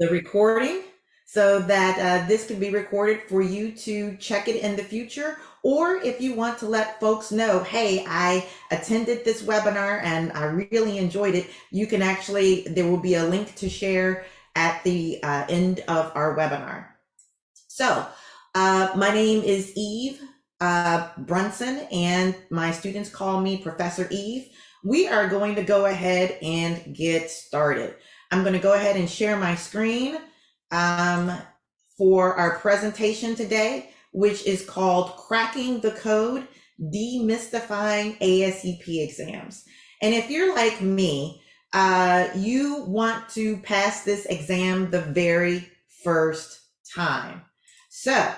the recording so that this can be recorded for you to check it in the future. Or if you want to let folks know, hey, I attended this webinar and I really enjoyed it, you can actually, there will be a link to share at the end of our webinar. So my name is Eve Brunson, and my students call me Professor Eve. We are going to go ahead and get started. I'm going to go ahead and share my screen for our presentation today, which is called Cracking the Code, Demystifying ASCP Exams. And if you're like me, you want to pass this exam the very first time. So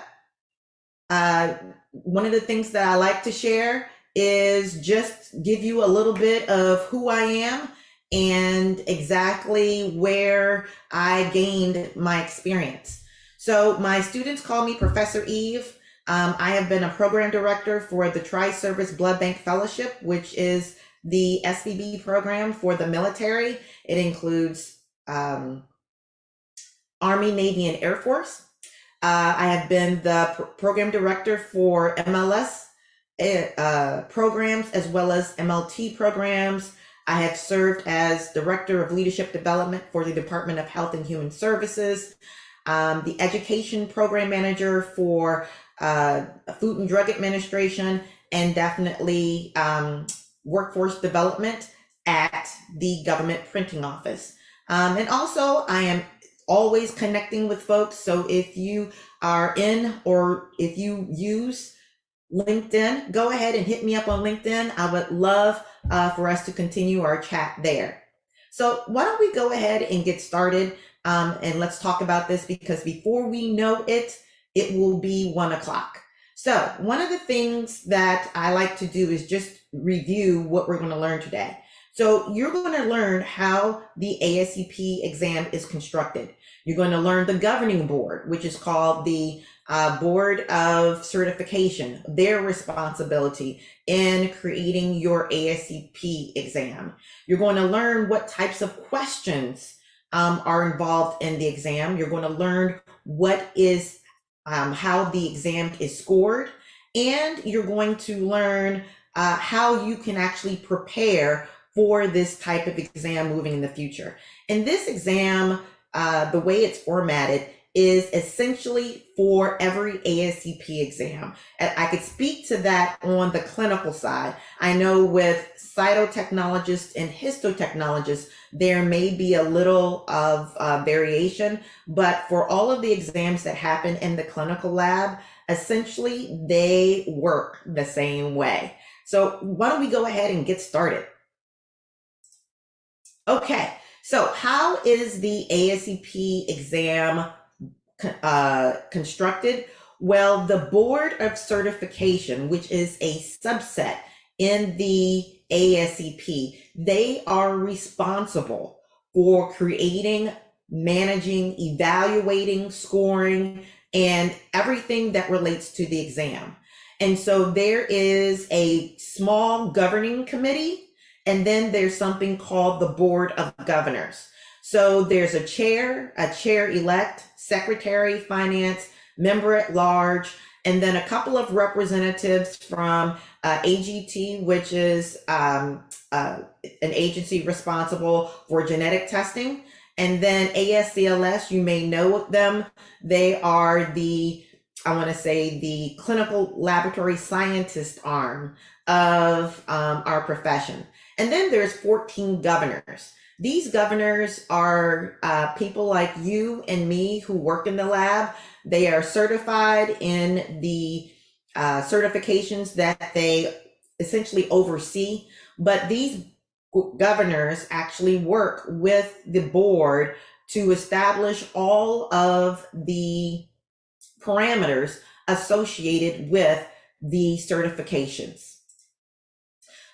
one of the things that I like to share is just give you a little bit of who I am and exactly where I gained my experience. So my students call me Professor Eve. I have been a program director for the Tri-Service Blood Bank Fellowship, which is the SBB program for the military. It includes Army, Navy, and Air Force. I have been the program director for MLS programs as well as MLT programs. I have served as Director of Leadership Development for the Department of Health and Human Services, the Education Program Manager for Food and Drug Administration, and definitely Workforce Development at the Government Printing Office. And also I am always connecting with folks. So if you are in or if you use LinkedIn, go ahead and hit me up on LinkedIn. I would love for us to continue our chat there. So why don't we go ahead and get started and let's talk about this, because before we know it, it will be 1 o'clock. So one of the things that I like to do is just review what we're going to learn today. So you're going to learn how the ASCP exam is constructed. You're going to learn the governing board, which is called the Board of Certification, their responsibility in creating your ASCP exam. You're going to learn what types of questions are involved in the exam. You're going to learn what is how the exam is scored, and you're going to learn how you can actually prepare for this type of exam moving in the future. And this exam, the way it's formatted, is essentially for every ASCP exam. And I could speak to that on the clinical side. I know with cytotechnologists and histotechnologists, there may be a little of variation, but for all of the exams that happen in the clinical lab, essentially they work the same way. So why don't we go ahead and get started? Okay, so how is the ASCP exam constructed? Well, the Board of Certification, which is a subset in the ASCP, they are responsible for creating, managing, evaluating, scoring, and everything that relates to the exam. And so there is a small governing committee, and then there's something called the Board of Governors. So there's a chair-elect, secretary, finance, member at large, and then a couple of representatives from AGT, which is an agency responsible for genetic testing. And then ASCLS, you may know them. They are the, I want to say, the clinical laboratory scientist arm of our profession. And then there's 14 governors. These governors are people like you and me who work in the lab. They are certified in the certifications that they essentially oversee, but these governors actually work with the board to establish all of the parameters associated with the certifications.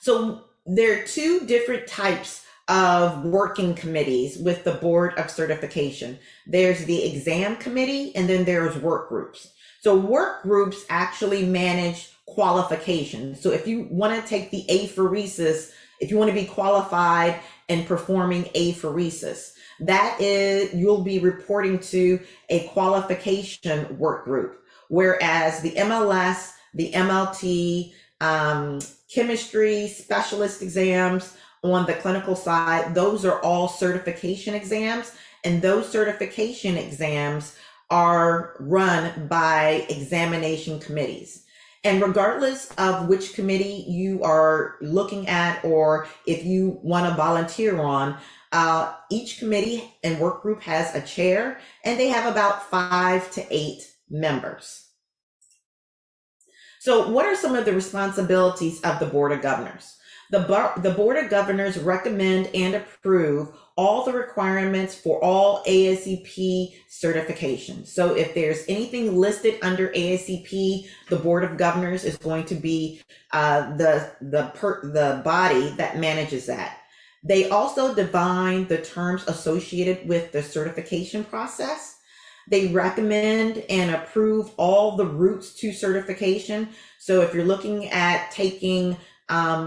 So there are two different types of working committees with the Board of Certification. There's the exam committee, and then there's work groups. So work groups actually manage qualifications. So if you want to take the apheresis, if you want to be qualified in performing apheresis, that is, you'll be reporting to a qualification work group, whereas the MLS, the MLT, chemistry specialist exams on the clinical side, those are all certification exams, and those certification exams are run by examination committees. And regardless of which committee you are looking at, or if you want to volunteer on, each committee and work group has a chair, and they have about 5 to 8 members. So what are some of the responsibilities of the Board of Governors? The Board of Governors recommend and approve all the requirements for all ASCP certifications. So if there's anything listed under ASCP, the Board of Governors is going to be the body that manages that. They also define the terms associated with the certification process. They recommend and approve all the routes to certification. So if you're looking at taking,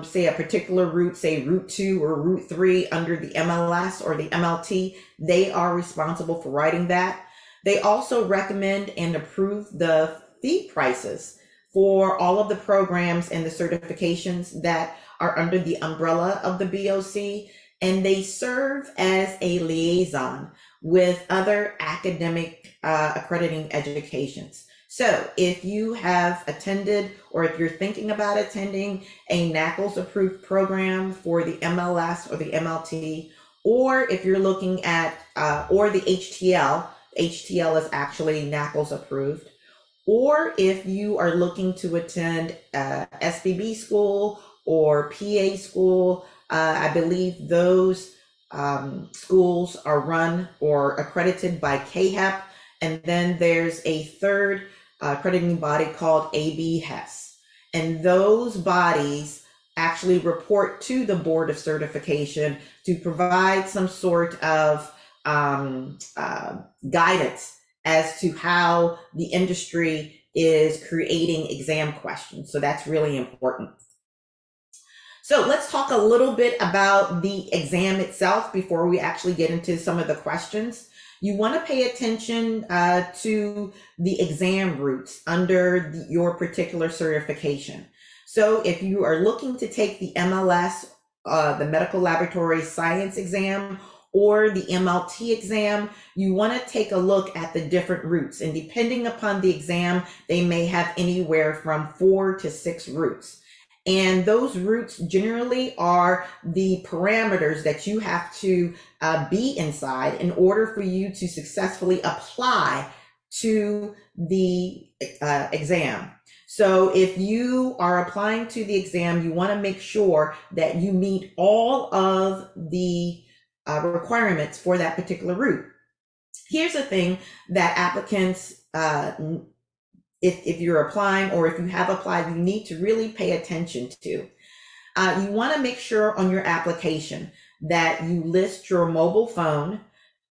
say, a particular route, say Route 2 or Route 3 under the MLS or the MLT, they are responsible for writing that. They also recommend and approve the fee prices for all of the programs and the certifications that are under the umbrella of the BOC, and they serve as a liaison with other academic accrediting educations. So if you have attended, or if you're thinking about attending a NACLS approved program for the MLS or the MLT, or if you're looking at, or the HTL is actually NACLS approved, or if you are looking to attend SBB school or PA school, I believe those schools are run or accredited by KHEP, and then there's a third accrediting body called ABHES, and those bodies actually report to the Board of Certification to provide some sort of guidance as to how the industry is creating exam questions. So that's really important. So let's talk a little bit about the exam itself before we actually get into some of the questions. You want to pay attention to the exam routes under your particular certification. So if you are looking to take the MLS, the Medical Laboratory Science exam, or the MLT exam, you want to take a look at the different routes. And depending upon the exam, they may have anywhere from 4 to 6 routes. And those routes generally are the parameters that you have to be inside in order for you to successfully apply to the exam. So if you are applying to the exam, you want to make sure that you meet all of the requirements for that particular route. Here's the thing that applicants, if you're applying or if you have applied, you need to really pay attention to. You want to make sure on your application that you list your mobile phone,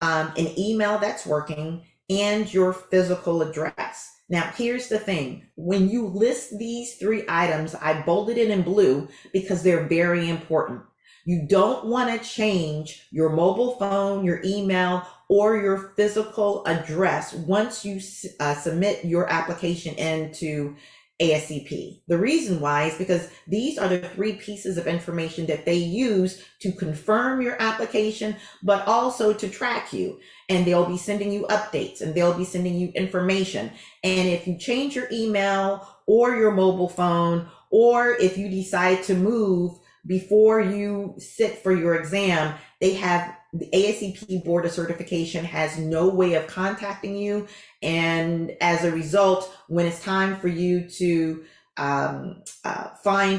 an email that's working, and your physical address. Now, here's the thing. When you list these 3 items, I bolded it in blue because they're very important. You don't want to change your mobile phone, your email, or your physical address once you submit your application into ASCP. The reason why is because these are the 3 pieces of information that they use to confirm your application, but also to track you. And they'll be sending you updates, and they'll be sending you information. And if you change your email or your mobile phone, or if you decide to move before you sit for your exam, they have the ASCP Board of Certification has no way of contacting you. And as a result, when it's time for you to find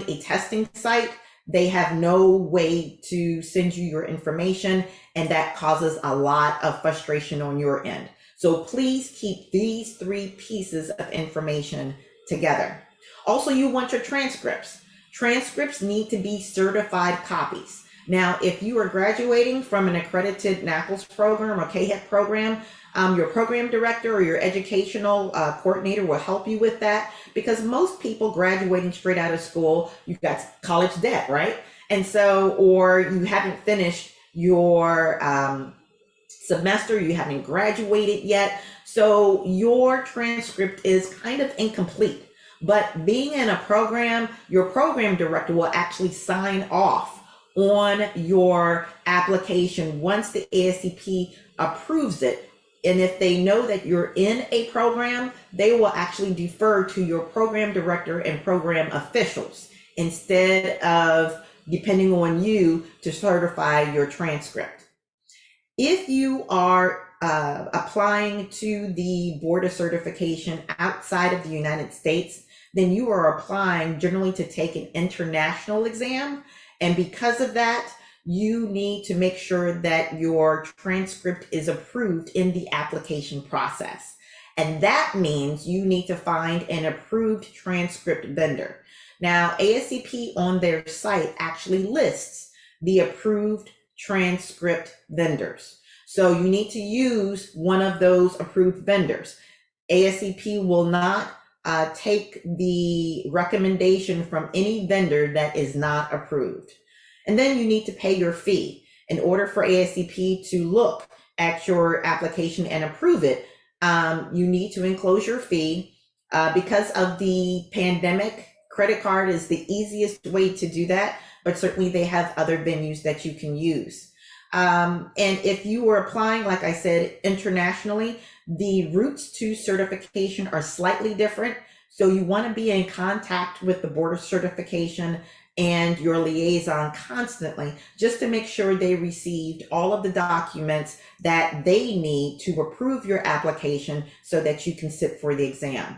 a testing site, they have no way to send you your information, and that causes a lot of frustration on your end. So please keep these 3 pieces of information together. Also, you want your transcripts. Transcripts need to be certified copies. Now, if you are graduating from an accredited NACLS program or KHEP program, your program director or your educational coordinator will help you with that, because most people graduating straight out of school, you've got college debt, right? And so, or you haven't finished your semester, you haven't graduated yet, so your transcript is kind of incomplete. But being in a program, your program director will actually sign off on your application once the ASCP approves it. And if they know that you're in a program, they will actually defer to your program director and program officials instead of depending on you to certify your transcript. If you are applying to the Board of Certification outside of the United States, then you are applying generally to take an international exam. And because of that, you need to make sure that your transcript is approved in the application process. And that means you need to find an approved transcript vendor. Now, ASCP on their site actually lists the approved transcript vendors. So you need to use one of those approved vendors. ASCP will not take the recommendation from any vendor that is not approved. And then you need to pay your fee. In order for ASCP to look at your application and approve it, you need to enclose your fee. Because of the pandemic, credit card is the easiest way to do that, but certainly they have other venues that you can use. And if you were applying, like I said, internationally, the routes to certification are slightly different. So you want to be in contact with the Board of Certification and your liaison constantly, just to make sure they received all of the documents that they need to approve your application so that you can sit for the exam.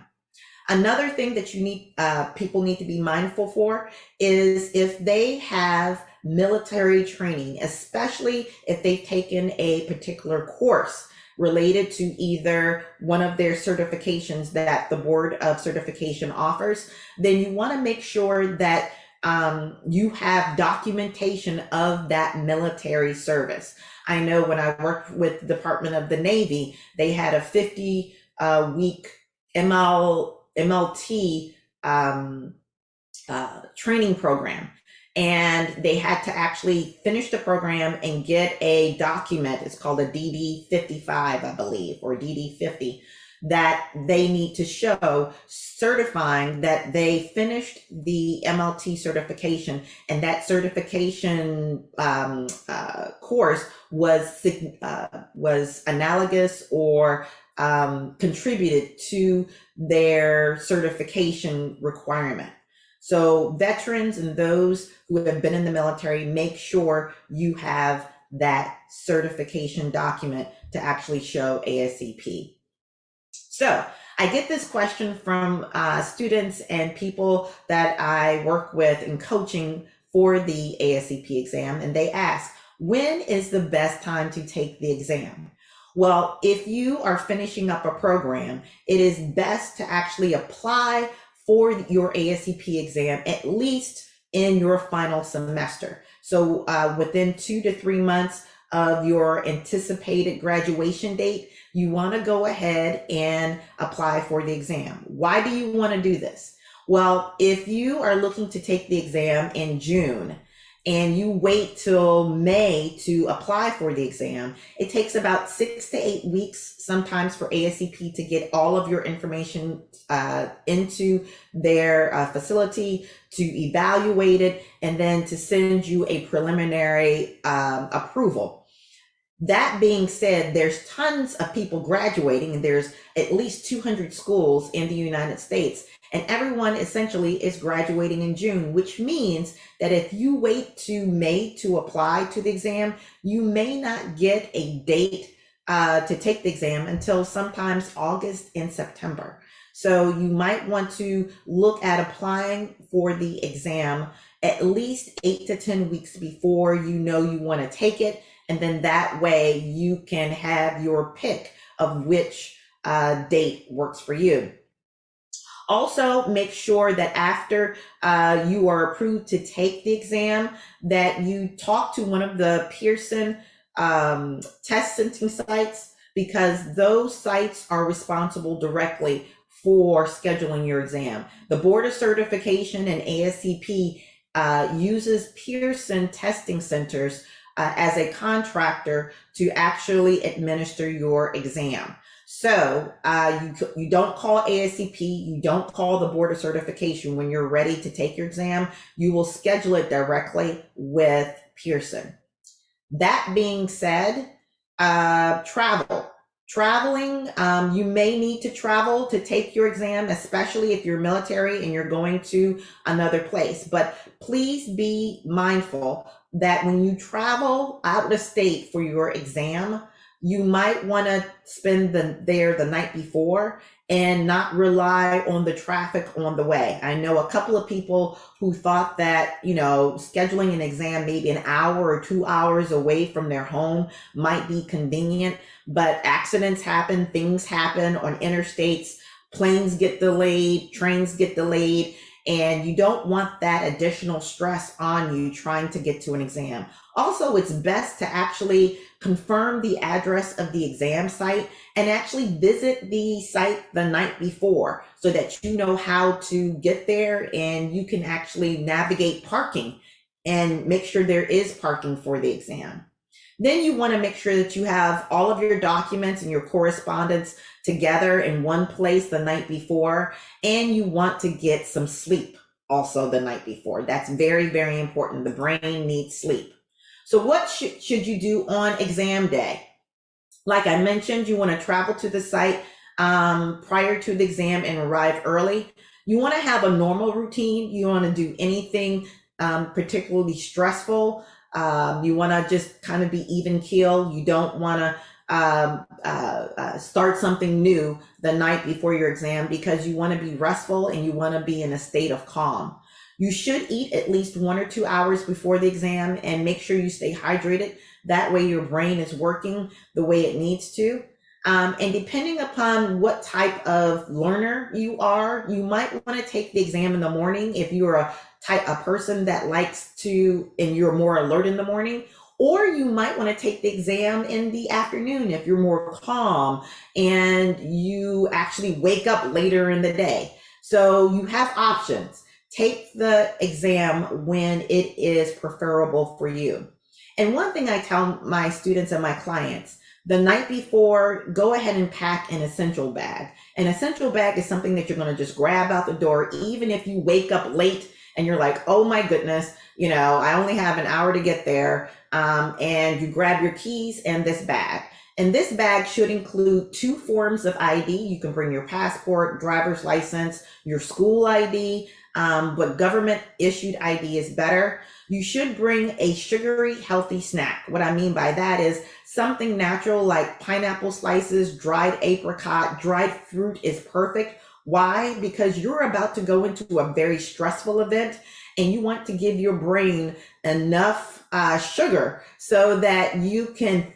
Another thing that you need, people need to be mindful for is if they have military training, especially if they've taken a particular course related to either one of their certifications that the Board of Certification offers, then you want to make sure that you have documentation of that military service. I know when I worked with the Department of the Navy, they had a 50-week MLT training program. And they had to actually finish the program and get a document. It's called a DD-55, I believe, or DD-50, that they need to show certifying that they finished the MLT certification, and that certification course was analogous or contributed to their certification requirement. So veterans and those who have been in the military, make sure you have that certification document to actually show ASCP. So I get this question from students and people that I work with in coaching for the ASCP exam, and they ask, when is the best time to take the exam? Well, if you are finishing up a program, it is best to actually apply for your ASCP exam at least in your final semester. So within 2 to 3 months of your anticipated graduation date, you want to go ahead and apply for the exam. Why do you want to do this? Well, if you are looking to take the exam in June and you wait till May to apply for the exam, it takes about 6 to 8 weeks sometimes for ASCP to get all of your information into their facility, to evaluate it, and then to send you a preliminary approval. That being said, there's tons of people graduating, and there's at least 200 schools in the United States, and everyone essentially is graduating in June, which means that if you wait to May to apply to the exam, you may not get a date to take the exam until sometimes August and September. So you might want to look at applying for the exam at least 8 to 10 weeks before you know you want to take it. And then that way you can have your pick of which date works for you. Also, make sure that after you are approved to take the exam, that you talk to one of the Pearson test centering sites, because those sites are responsible directly for scheduling your exam. The Board of Certification and ASCP uses Pearson testing centers as a contractor to actually administer your exam. So you don't call ASCP, you don't call the Board of Certification when you're ready to take your exam. You will schedule it directly with Pearson. That being said, traveling, you may need to travel to take your exam, especially if you're military and you're going to another place. But please be mindful that when you travel out of state for your exam, you might want to spend there the night before and not rely on the traffic on the way. I know a couple of people who thought that, scheduling an exam maybe an hour or 2 hours away from their home might be convenient, but accidents happen, things happen on interstates, planes get delayed, trains get delayed, and you don't want that additional stress on you trying to get to an exam. Also, it's best to actually confirm the address of the exam site and actually visit the site the night before so that you know how to get there and you can actually navigate parking and make sure there is parking for the exam. Then you want to make sure that you have all of your documents and your correspondence together in one place the night before, and you want to get some sleep also the night before. That's very, very important. The brain needs sleep. So what should you do on exam day? Like I mentioned, you want to travel to the site prior to the exam and arrive early. You want to have a normal routine. You want to do anything particularly stressful. You want to just kind of be even keel. You don't want to start something new the night before your exam because you want to be restful and you want to be in a state of calm. You should eat at least 1 or 2 hours before the exam and make sure you stay hydrated. That way your brain is working the way it needs to. And depending upon what type of learner you are, you might want to take the exam in the morning if you're a person that likes to, and you're more alert in the morning, or you might want to take the exam in the afternoon if you're more calm and you actually wake up later in the day. So you have options. Take the exam when it is preferable for you. And one thing I tell my students and my clients, the night before, go ahead and pack an essential bag. An essential bag is something that you're going to just grab out the door, even if you wake up late and you're like, oh my goodness, I only have an hour to get there. And you grab your keys and this bag. And this bag should include 2 forms of ID. You can bring your passport, driver's license, your school ID, but government issued ID is better. You should bring a sugary, healthy snack. What I mean by that is something natural like pineapple slices, dried apricot, dried fruit is perfect. Why? Because you're about to go into a very stressful event and you want to give your brain enough sugar so that you can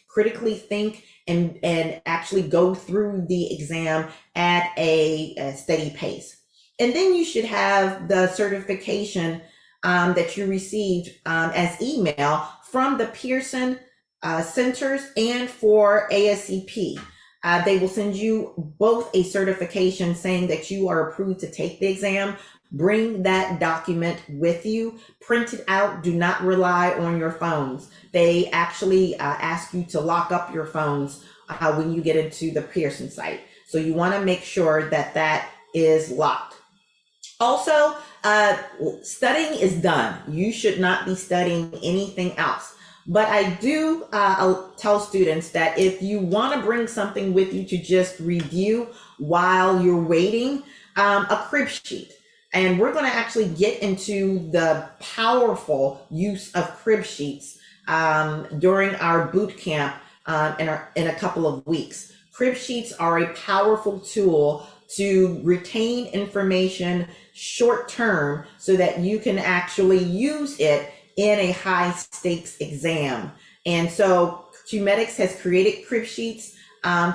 critically think, and actually go through the exam at a steady pace. And then you should have the certification that you received as email from the Pearson centers and for ASCP. They will send you both a certification saying that you are approved to take the exam. Bring that document with you. Print it out. Do not rely on your phones. They actually ask you to lock up your phones when you get into the Pearson site. So you want to make sure that that is locked. Also, studying is done. You should not be studying anything else. But I do tell students that if you want to bring something with you to just review while you're waiting, a crib sheet. And we're going to actually get into the powerful use of crib sheets during our boot camp in a couple of weeks. Crib sheets are a powerful tool to retain information short term so that you can actually use it in a high stakes exam. And so Qmedics has created crib sheets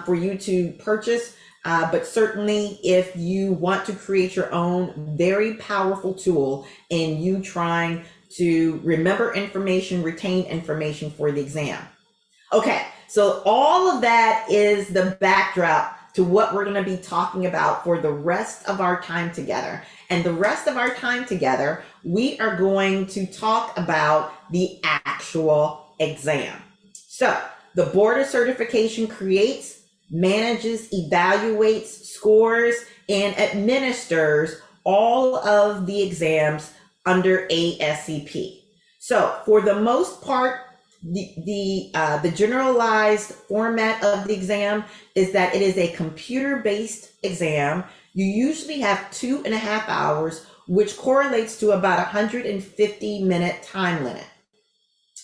for you to purchase, but certainly if you want to create your own very powerful tool in you trying to remember information, retain information for the exam. Okay, so all of that is the backdrop to what we're going to be talking about for the rest of our time together. And the rest of our time together, we are going to talk about the actual exam. So the Board of Certification creates, manages, evaluates, scores, and administers all of the exams under ASCP. So for the most part, the generalized format of the exam is that it is a computer-based exam. You usually have 2.5 hours, which correlates to about 150-minute time limit.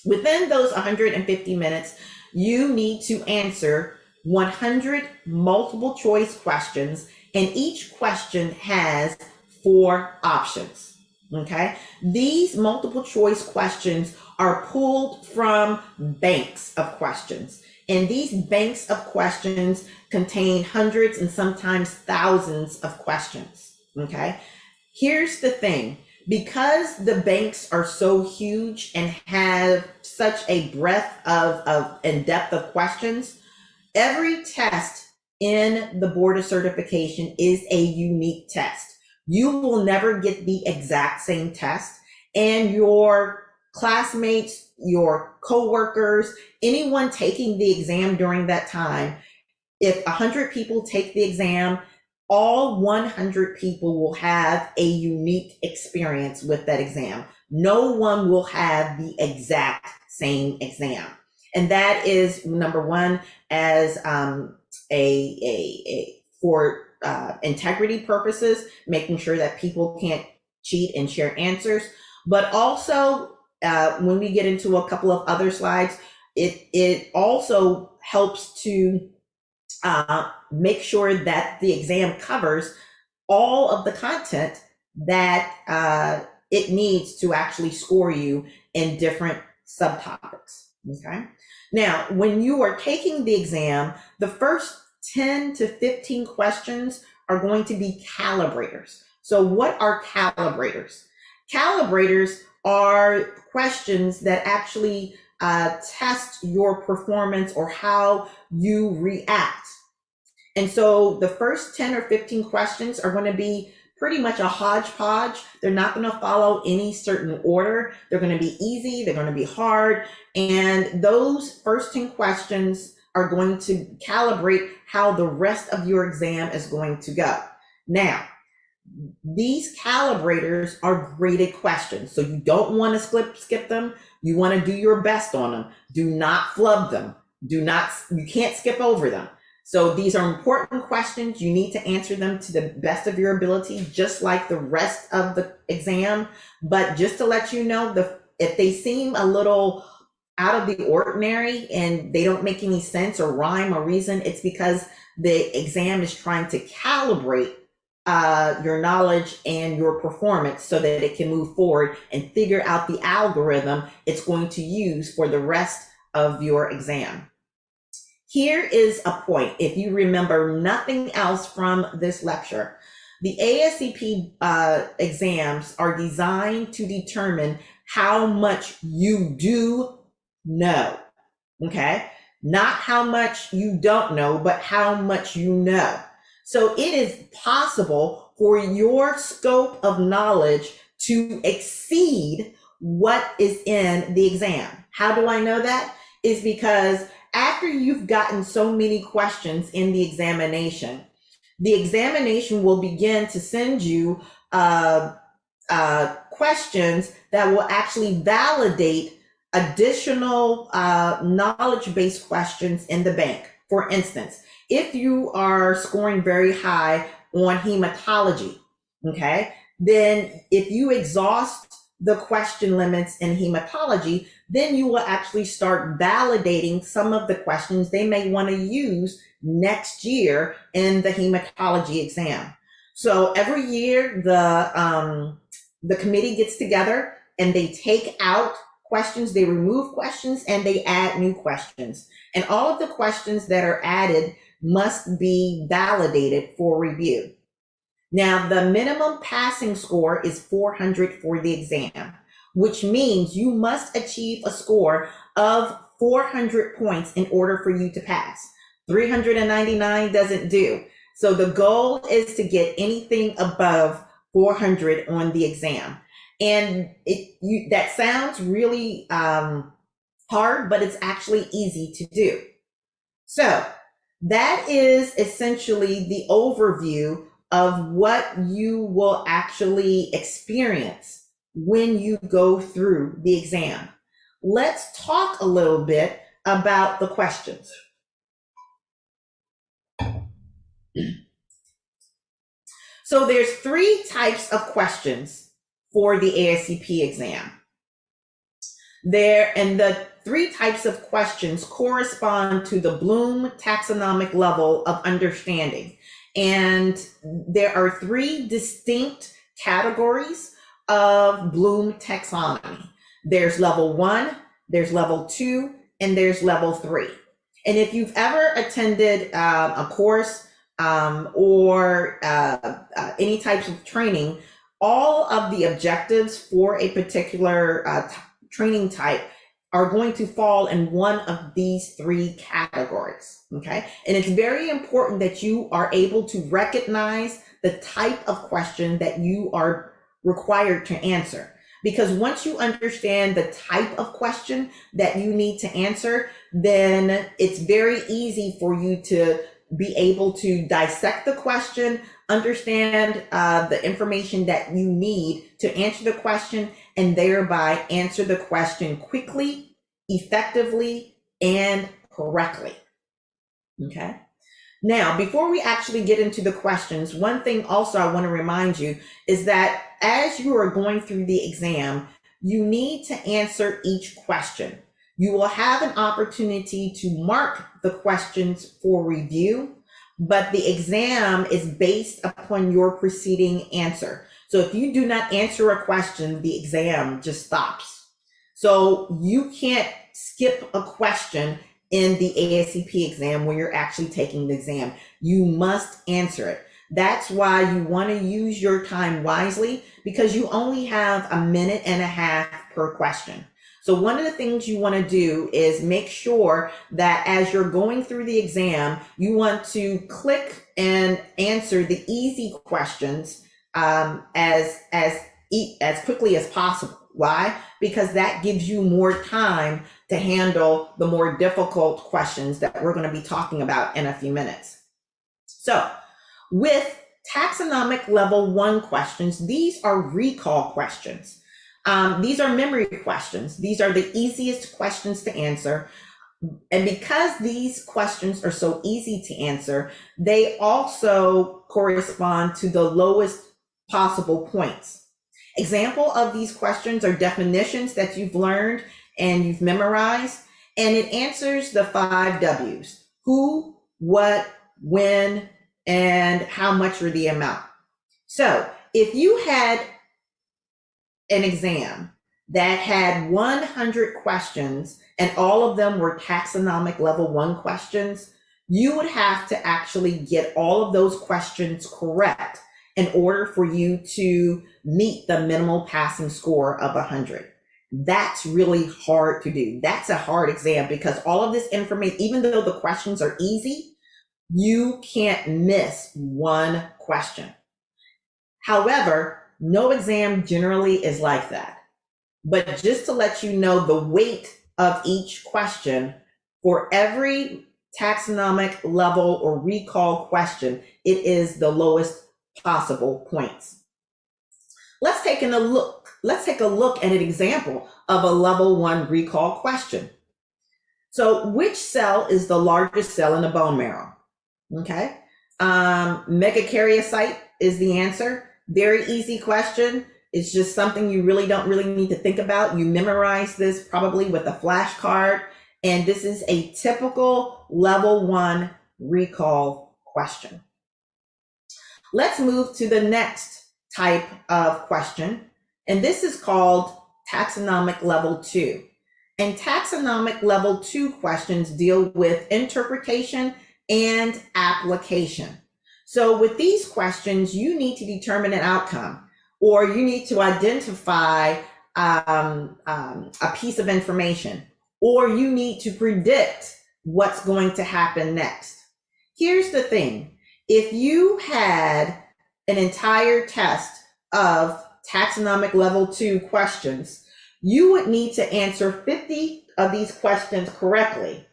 Within those 150 minutes, you need to answer 100 multiple choice questions, and each question has 4 options. Okay, these multiple choice questions are pulled from banks of questions, and these banks of questions contain hundreds and sometimes thousands of questions. Okay, here's the thing. Because the banks are so huge and have such a breadth of and depth of questions, every test in the Board of Certification is a unique test. You will never get the exact same test, and your classmates, your coworkers, anyone taking the exam during that time, if 100 people take the exam, all 100 people will have a unique experience with that exam. No one will have the exact same exam. And that is number one, as for integrity purposes, making sure that people can't cheat and share answers. But also, when we get into a couple of other slides, it also helps to make sure that the exam covers all of the content that it needs to actually score you in different subtopics. Okay. Now, when you are taking the exam, the first 10 to 15 questions are going to be calibrators. So what are calibrators? Calibrators are questions that actually test your performance or how you react. And so the first 10 or 15 questions are going to be pretty much a hodgepodge. They're not going to follow any certain order. They're going to be easy. They're going to be hard. And those first 10 questions are going to calibrate how the rest of your exam is going to go. Now, these calibrators are graded questions. So you don't want to skip them. You want to do your best on them. Do not flub them. You can't skip over them. So these are important questions. You need to answer them to the best of your ability, just like the rest of the exam. But just to let you know, if they seem a little out of the ordinary and they don't make any sense or rhyme or reason, it's because the exam is trying to calibrate your knowledge and your performance so that it can move forward and figure out the algorithm it's going to use for the rest of your exam. Here is a point. If you remember nothing else from this lecture, the ASCP exams are designed to determine how much you do know, okay? Not how much you don't know, but how much you know. So it is possible for your scope of knowledge to exceed what is in the exam. How do I know that? Is because after you've gotten so many questions in the examination will begin to send you questions that will actually validate additional knowledge-based questions in the bank. For instance, if you are scoring very high on hematology, okay, then if you exhaust the question limits in hematology, then you will actually start validating some of the questions they may want to use next year in the hematology exam. So every year the committee gets together and they take out questions, they remove questions, and they add new questions. And all of the questions that are added must be validated for review. Now, the minimum passing score is 400 for the exam, which means you must achieve a score of 400 points in order for you to pass. 399 doesn't do. So the goal is to get anything above 400 on the exam. And that sounds really hard, but it's actually easy to do. So that is essentially the overview of what you will actually experience when you go through the exam. Let's talk a little bit about the questions. So there's 3 types of questions for the ASCP exam. And the 3 types of questions correspond to the Bloom taxonomic level of understanding. And there are 3 distinct categories of Bloom taxonomy. There's level 1, there's level 2, and there's level 3. And if you've ever attended a course or any types of training, all of the objectives for a particular training type are going to fall in one of these 3 categories, okay? And it's very important that you are able to recognize the type of question that you are required to answer. Because once you understand the type of question that you need to answer, then it's very easy for you to be able to dissect the question, understand the information that you need to answer the question, and thereby answer the question quickly, effectively, and correctly. Okay. Now, before we actually get into the questions, one thing also I want to remind you is that as you are going through the exam, you need to answer each question. You will have an opportunity to mark the questions for review, but the exam is based upon your preceding answer. So if you do not answer a question, the exam just stops. So you can't skip a question in the ASCP exam when you're actually taking the exam. You must answer it. That's why you want to use your time wisely, because you only have 1.5 minutes per question. So one of the things you want to do is make sure that as you're going through the exam, you want to click and answer the easy questions as quickly as possible. Why? Because that gives you more time to handle the more difficult questions that we're going to be talking about in a few minutes. So with taxonomic level 1 questions, these are recall questions. These are memory questions. These are the easiest questions to answer. And because these questions are so easy to answer, they also correspond to the lowest possible points. Example of these questions are definitions that you've learned and you've memorized, and it answers the 5 W's: who, what, when, and how much or the amount. So if you had an exam that had 100 questions and all of them were taxonomic level 1 questions, you would have to actually get all of those questions correct in order for you to meet the minimal passing score of 100. That's really hard to do. That's a hard exam because all of this information, even though the questions are easy, you can't miss one question. However, no exam generally is like that. But just to let you know the weight of each question, for every taxonomic level or recall question, it is the lowest possible points. Let's take a look at an example of a level 1 recall question. So which cell is the largest cell in the bone marrow? Okay. Megakaryocyte is the answer. Very easy question. It's just something you don't really need to think about. You memorize this probably with a flashcard, and this is a typical level 1 recall question. Let's move to the next type of question, and this is called taxonomic level 2. And taxonomic level 2 questions deal with interpretation and application. So with these questions, you need to determine an outcome, or you need to identify a piece of information, or you need to predict what's going to happen next. Here's the thing. If you had an entire test of taxonomic level 2 questions, You would need to answer 50 of these questions correctly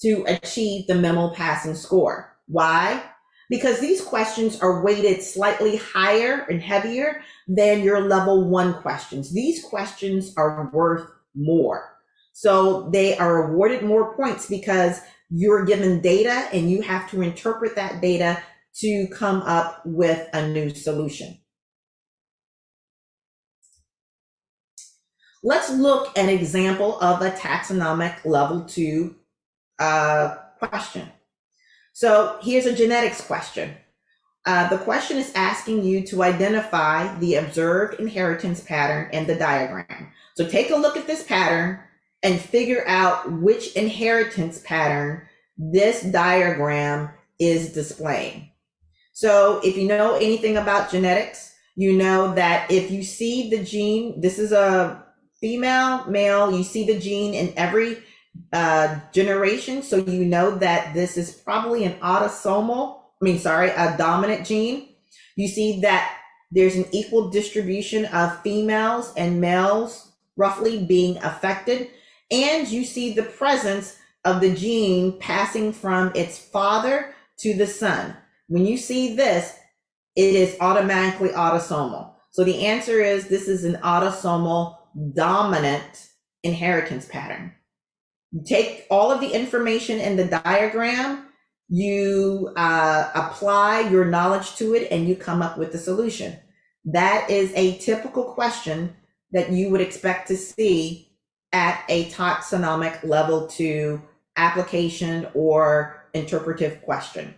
to achieve the minimal passing score. Why? Because these questions are weighted slightly higher and heavier than your level 1 questions. These questions are worth more. So they are awarded more points because you're given data and you have to interpret that data to come up with a new solution. Let's look at an example of a taxonomic level 2 question. So here's a genetics question. The question is asking you to identify the observed inheritance pattern in the diagram. So take a look at this pattern and figure out which inheritance pattern this diagram is displaying. So if you know anything about genetics, you know that if you see the gene, this is a female, male, you see the gene in every generation. So you know that this is probably an a dominant gene. You see that there's an equal distribution of females and males roughly being affected. And you see the presence of the gene passing from its father to the son. When you see this, it is automatically autosomal. So the answer is this is an autosomal dominant inheritance pattern. You take all of the information in the diagram, you apply your knowledge to it, and you come up with the solution. That is a typical question that you would expect to see at a taxonomic level 2 application or interpretive question.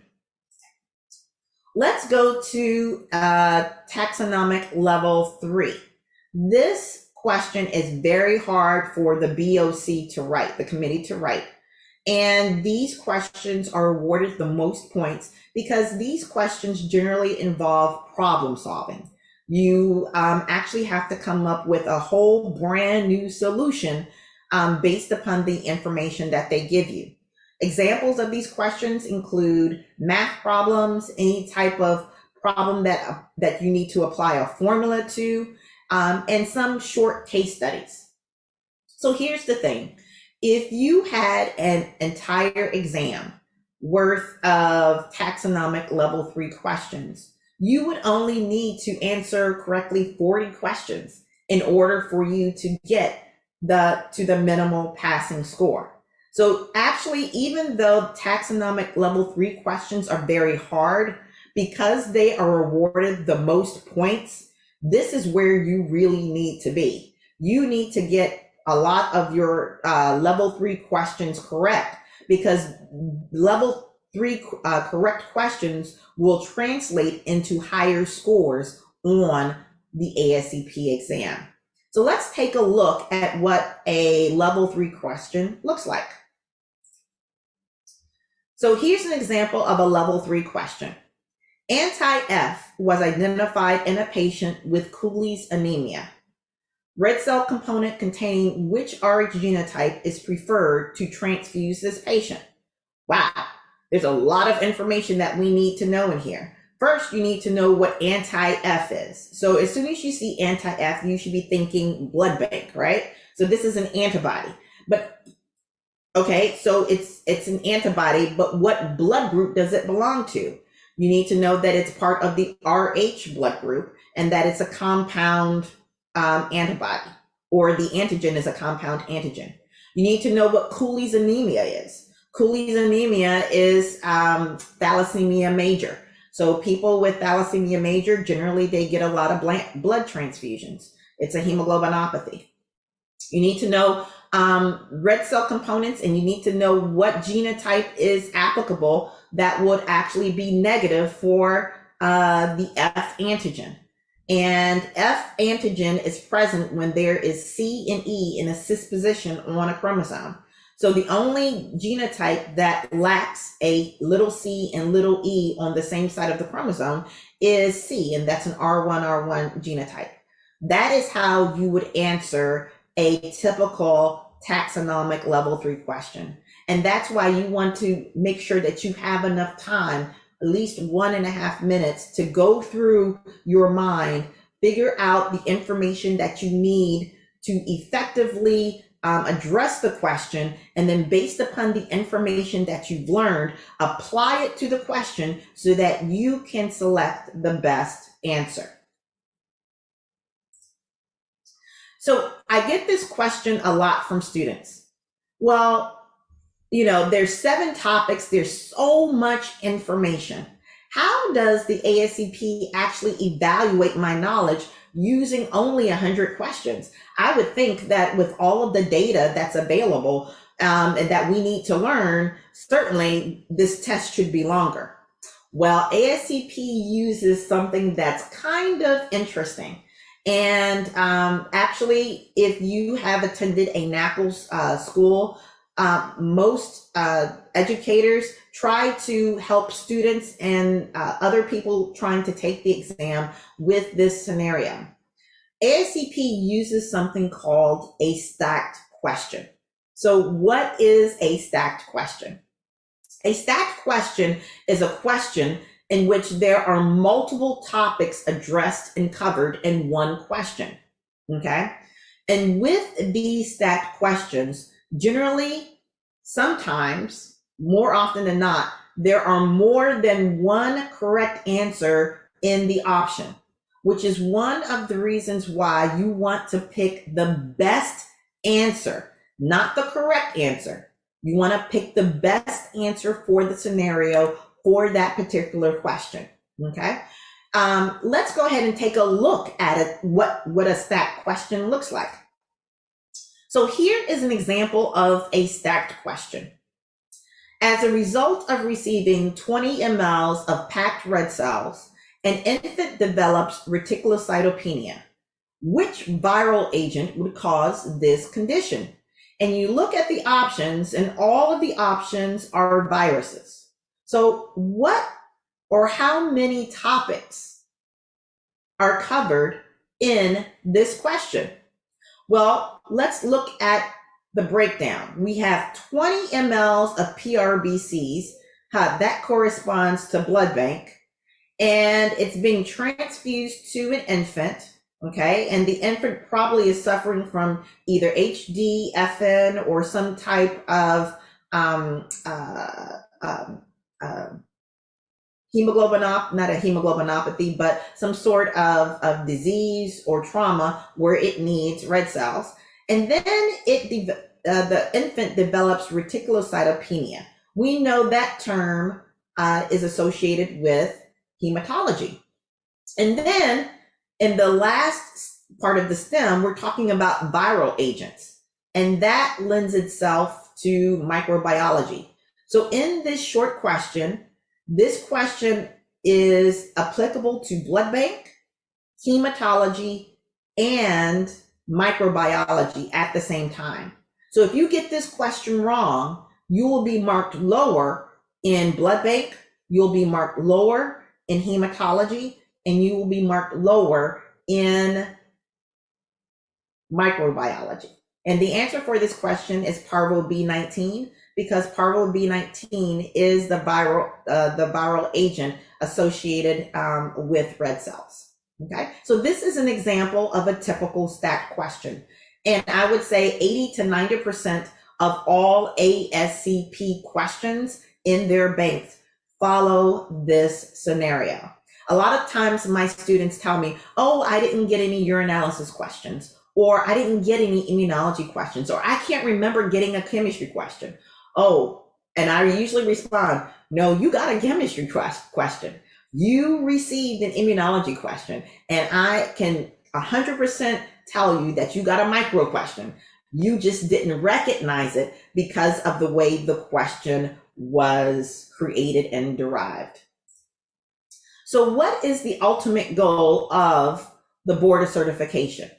Let's go to taxonomic level 3. This question is very hard for the BOC to write, the committee to write. And these questions are awarded the most points because these questions generally involve problem solving. You actually have to come up with a whole brand new solution based upon the information that they give you. Examples of these questions include math problems, any type of problem that you need to apply a formula to, and some short case studies. So here's the thing. If you had an entire exam worth of taxonomic level 3 questions, you would only need to answer correctly 40 questions in order for you to get to the minimal passing score. So actually, even though taxonomic level 3 questions are very hard, because they are awarded the most points, this is where you really need to be. You need to get a lot of your level 3 questions correct, because level 3 correct questions will translate into higher scores on the ASCP exam. So let's take a look at what a level 3 question looks like. So here's an example of a level 3 question. Anti-F was identified in a patient with Cooley's anemia. Red cell component containing which Rh genotype is preferred to transfuse this patient? Wow, there's a lot of information that we need to know in here. First, you need to know what anti-F is. So as soon as you see anti-F, you should be thinking blood bank, right? So this is an antibody. But okay, so it's an antibody, but what blood group does it belong to? You need to know that it's part of the Rh blood group and that it's a compound antibody, or the antigen is a compound antigen. You need to know what Cooley's anemia is. Cooley's anemia is thalassemia major. So people with thalassemia major, generally they get a lot of blood transfusions. It's a hemoglobinopathy. You need to know red cell components, and you need to know what genotype is applicable that would actually be negative for the F antigen. And F antigen is present when there is C and E in a cis position on a chromosome. So the only genotype that lacks a little c and little e on the same side of the chromosome is C, and that's an R1 genotype. That is how you would answer a typical taxonomic level 3 question. And that's why you want to make sure that you have enough time, at least 1.5 minutes, to go through your mind, figure out the information that you need to effectively address the question, and then based upon the information that you've learned, apply it to the question so that you can select the best answer. So I get this question a lot from students. Well, there's 7 topics, there's so much information. How does the ASCP actually evaluate my knowledge using only 100 questions? I would think that with all of the data that's available and that we need to learn, certainly this test should be longer. Well, ASCP uses something that's kind of interesting. And actually, if you have attended a NACLS school, most educators try to help students and other people trying to take the exam with this scenario. ASCP uses something called a stacked question. So what is a stacked question? A stacked question is a question in which there are multiple topics addressed and covered in one question, okay? And with these stacked questions, generally, sometimes, more often than not, there are more than one correct answer in the option, which is one of the reasons why you want to pick the best answer, not the correct answer. You want to pick the best answer for the scenario for that particular question, okay? Let's go ahead and take a look at it, what a stacked question looks like. So here is an example of a stacked question. As a result of receiving 20 mLs of packed red cells, an infant develops reticulocytopenia. Which viral agent would cause this condition? And you look at the options, and all of the options are viruses. So what or how many topics are covered in this question? Well, let's look at the breakdown. We have 20 mLs of PRBCs. That corresponds to blood bank. And it's being transfused to an infant, okay? And the infant probably is suffering from either HD, FN, or some type of not a hemoglobinopathy, but some sort of disease or trauma where it needs red cells. And then the infant develops reticulocytopenia. We know that term is associated with hematology. And then in the last part of the stem, we're talking about viral agents, and that lends itself to microbiology. So in this short question, this question is applicable to blood bank, hematology, and microbiology at the same time. So if you get this question wrong, you will be marked lower in blood bank, you'll be marked lower in hematology, and you will be marked lower in microbiology. And the answer for this question is parvo B19, because parvo B19 is the viral agent associated with red cells. Okay, so this is an example of a typical stacked question. And I would say 80 to 90% of all ASCP questions in their banks follow this scenario. A lot of times my students tell me, oh, I didn't get any urinalysis questions, or I didn't get any immunology questions, or I can't remember getting a chemistry question. Oh, and I usually respond, no, you got a chemistry question. You received an immunology question, and I can 100% tell you that you got a micro question. You just didn't recognize it because of the way the question was created and derived. So what is the ultimate goal of the board of certification?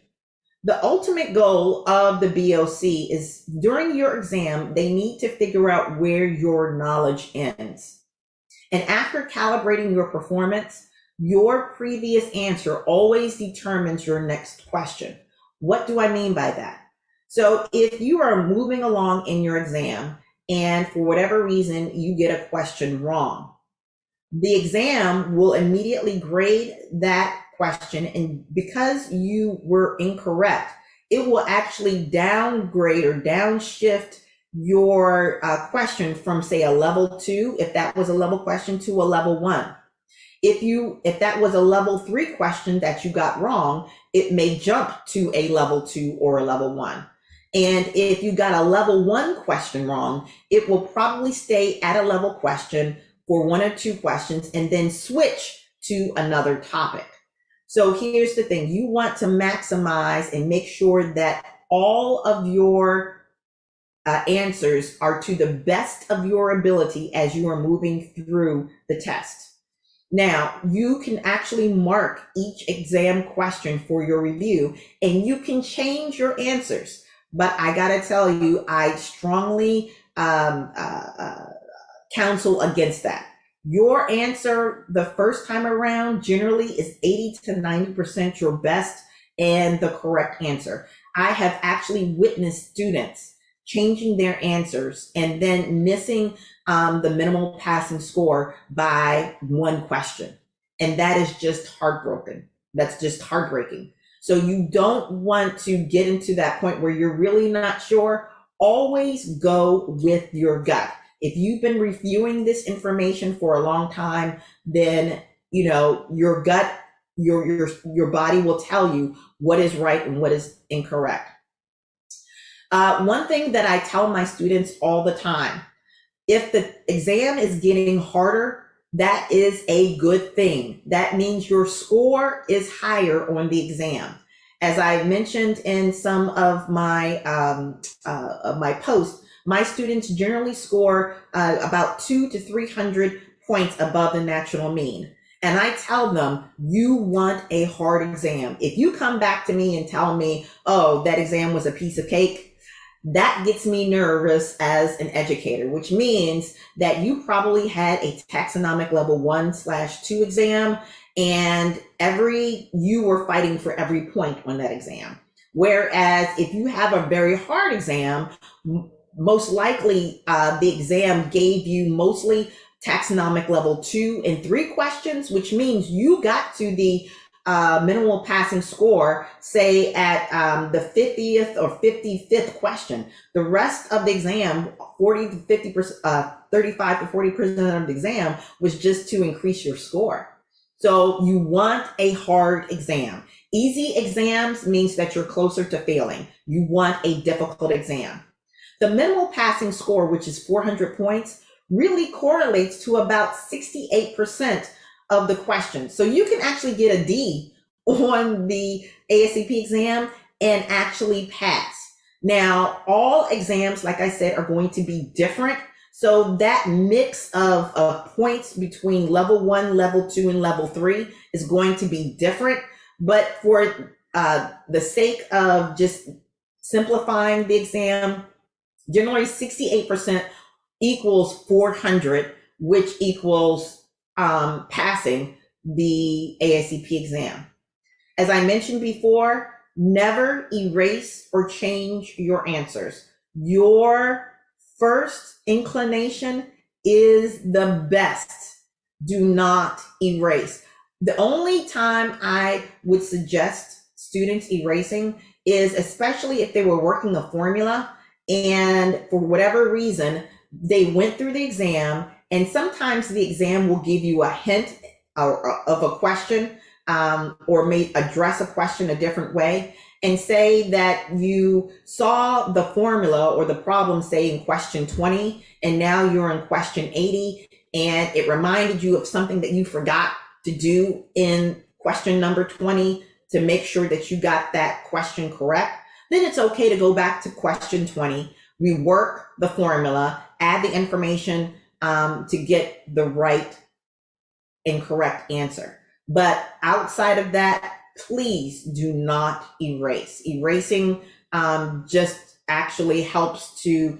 The ultimate goal of the BOC is during your exam, they need to figure out where your knowledge ends. And after calibrating your performance, your previous answer always determines your next question. What do I mean by that? So if you are moving along in your exam and for whatever reason you get a question wrong, the exam will immediately grade that question, and because you were incorrect, it will actually downgrade or downshift your question from, say, a level 2, if that was a level question, to a level 1. If that was a level 3 question that you got wrong, it may jump to a level 2 or a level 1. And if you got a level 1 question wrong, it will probably stay at a level question for 1 or 2 questions and then switch to another topic. So here's the thing: you want to maximize and make sure that all of your answers are to the best of your ability as you are moving through the test. Now, you can actually mark each exam question for your review, and you can change your answers. But I gotta tell you, I strongly counsel against that. Your answer the first time around generally is 80 to 90% your best and the correct answer. I have actually witnessed students changing their answers and then missing the minimal passing score by 1 question. And that is just heartbroken. That's just heartbreaking. So you don't want to get into that point where you're really not sure. Always go with your gut. If you've been reviewing this information for a long time, then your gut, your body will tell you what is right and what is incorrect. One thing that I tell my students all the time: if the exam is getting harder, that is a good thing. That means your score is higher on the exam. As I mentioned in some of my posts, my students generally score about 200 to 300 points above the national mean. And I tell them, you want a hard exam. If you come back to me and tell me, oh, that exam was a piece of cake, that gets me nervous as an educator, which means that you probably had a taxonomic level 1/2 exam, and you were fighting for every point on that exam. Whereas if you have a very hard exam, most likely the exam gave you mostly taxonomic level 2 and 3 questions, which means you got to the minimal passing score, say at the 50th or 55th question. The rest of the exam, 40 to 50%, 35 to 40% of the exam, was just to increase your score. So you want a hard exam. Easy exams means that you're closer to failing. You want a difficult exam. The minimal passing score, which is 400 points, really correlates to about 68% of the questions. So you can actually get a D on the ASCP exam and actually pass. Now, all exams, like I said, are going to be different. So that mix of points between level 1, level 2, and level 3 is going to be different. But for the sake of just simplifying the exam, generally 68% equals 400, which equals passing the ASCP exam. As I mentioned before, never erase or change your answers. Your first inclination is the best. Do not erase. The only time I would suggest students erasing is especially if they were working a formula and for whatever reason, they went through the exam, and sometimes the exam will give you a hint of a question or may address a question a different way, and say that you saw the formula or the problem, say, in question 20, and now you're in question 80, and it reminded you of something that you forgot to do in question number 20 to make sure that you got that question correct. Then it's okay to go back to question 20, rework the formula, add the information to get the right and correct answer. But outside of that, please do not erase. Erasing just actually helps to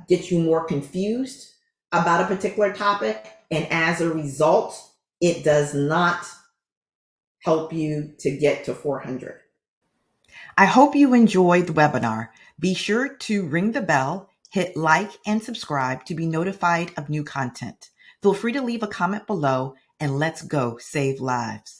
get you more confused about a particular topic. And as a result, it does not help you to get to 400. I hope you enjoyed the webinar. Be sure to ring the bell, hit like and subscribe to be notified of new content. Feel free to leave a comment below, and let's go save lives.